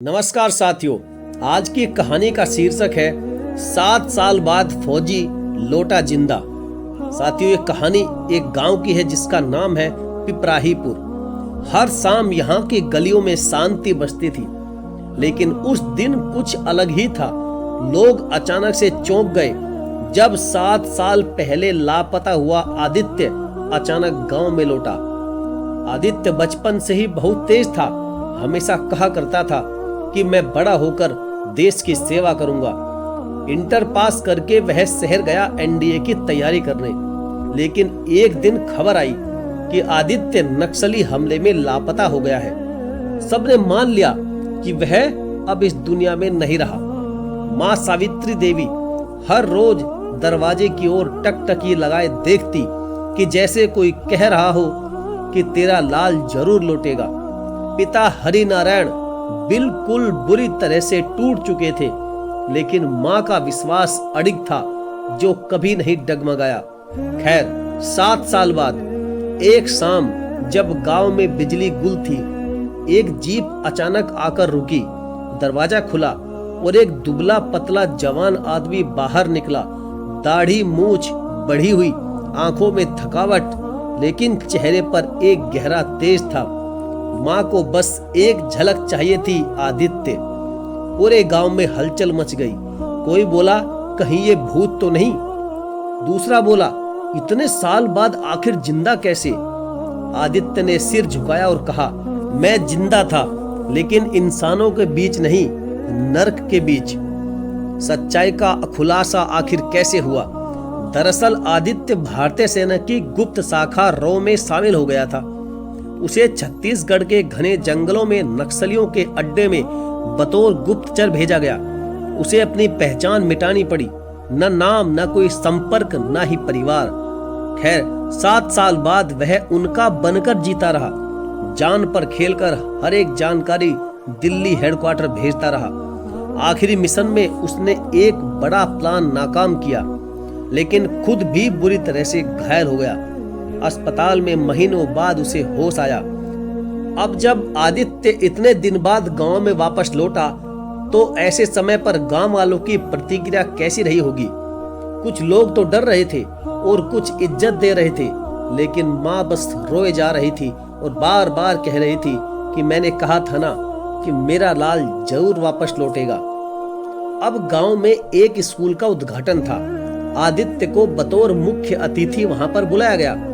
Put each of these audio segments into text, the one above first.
नमस्कार साथियों, आज की कहानी का शीर्षक है 7 साल बाद फौजी लौटा जिंदा। साथियों, ये कहानी एक गांव की है जिसका नाम है पिपराहीपुर। हर शाम यहाँ की गलियों में शांति बसती थी, लेकिन उस दिन कुछ अलग ही था। लोग अचानक से चौंक गए जब 7 साल पहले लापता हुआ आदित्य अचानक गांव में लौटा। आदित्य बचपन से ही बहुत तेज था। हमेशा कहा करता था कि मैं बड़ा होकर देश की सेवा करूंगा। इंटर पास करके वह शहर गया एनडीए की तैयारी करने, लेकिन एक दिन खबर आई कि आदित्य नक्सली हमले में लापता हो गया है। सबने मान लिया कि वह अब इस दुनिया में नहीं रहा। माँ सावित्री देवी हर रोज दरवाजे की ओर टकटकी लगाए देखती कि जैसे कोई कह रहा हो कि तेरा लाल जरूर लौटेगा। पिता हरि नारायण बिल्कुल बुरी तरह से टूट चुके थे, लेकिन माँ का विश्वास अडिग था जो कभी नहीं डगमगाया। खैर, 7 साल बाद एक शाम जब गांव में बिजली गुल थी, एक जीप अचानक आकर रुकी। दरवाजा खुला और एक दुबला पतला जवान आदमी बाहर निकला। दाढ़ी मूछ बढ़ी हुई, आंखों में थकावट, लेकिन चेहरे पर एक गहरा तेज था। माँ को बस एक झलक चाहिए थी आदित्य। पूरे गांव में हलचल मच गई। कोई बोला कहीं ये भूत तो नहीं, दूसरा बोला इतने साल बाद आखिर जिंदा कैसे। आदित्य ने सिर झुकाया और कहा, मैं जिंदा था, लेकिन इंसानों के बीच नहीं, नर्क के बीच। सच्चाई का खुलासा आखिर कैसे हुआ? दरअसल आदित्य भारतीय सेना की गुप्त शाखा रॉ में शामिल हो गया था। उसे छत्तीसगढ़ के घने जंगलों में नक्सलियों के अड्डे में बतौर गुप्तचर भेजा गया। उसे अपनी पहचान मिटानी पड़ी, न नाम, न कोई संपर्क, न ही परिवार। खैर, 7 साल बाद वह उनका बनकर जीता रहा। जान पर खेलकर हर एक जानकारी दिल्ली हेडक्वार्टर भेजता रहा। आखिरी मिशन में उसने एक बड़ा प्लान नाकाम किया, लेकिन खुद भी बुरी तरह से घायल हो गया। अस्पताल में महीनों बाद उसे होश आया। अब जब आदित्य इतने दिन बाद गांव में वापस लौटा, तो ऐसे समय पर गांव वालों की प्रतिक्रिया कैसी रही होगी? कुछ लोग तो डर रहे थे और कुछ इज्जत दे रहे थे, लेकिन माँ बस रोए जा रही थी और बार बार कह रही थी कि मैंने कहा था ना कि मेरा लाल जरूर वापस लौटेगा। अब गांव में एक स्कूल का उद्घाटन था। आदित्य को बतौर मुख्य अतिथि वहां पर बुलाया गया।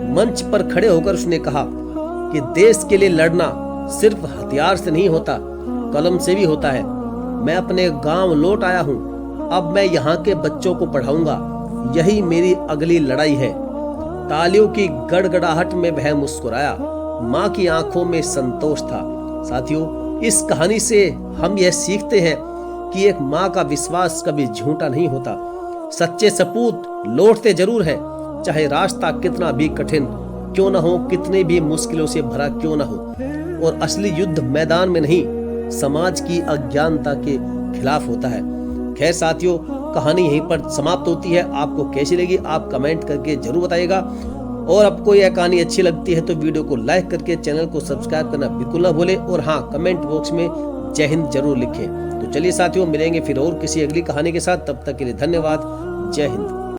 मंच पर खड़े होकर उसने कहा कि देश के लिए लड़ना सिर्फ हथियार से नहीं होता, कलम से भी होता है। मैं अपने गांव लौट आया हूं, अब मैं यहाँ के बच्चों को पढ़ाऊंगा, यही मेरी अगली लड़ाई है। तालियों की गड़गड़ाहट में वह मुस्कुराया। माँ की आंखों में संतोष था। साथियों, इस कहानी से हम यह सीखते हैं कि एक माँ का विश्वास कभी झूठा नहीं होता। सच्चे सपूत लौटते जरूर है, चाहे रास्ता कितना भी कठिन क्यों न हो, कितने भी मुश्किलों से भरा क्यों न हो। और असली युद्ध मैदान में नहीं, समाज की अज्ञानता के खिलाफ होता है। खैर साथियों, कहानी यहीं पर समाप्त होती है। आपको कैसी लगी आप कमेंट करके जरूर बताइएगा। और आपको यह कहानी अच्छी लगती है तो वीडियो को लाइक करके चैनल को सब्सक्राइब करना बिल्कुल ना भूलें। और हाँ, कमेंट बॉक्स में जय हिंद जरूर लिखें। तो चलिए साथियों, मिलेंगे फिर और किसी अगली कहानी के साथ। तब तक के लिए धन्यवाद। जय हिंद।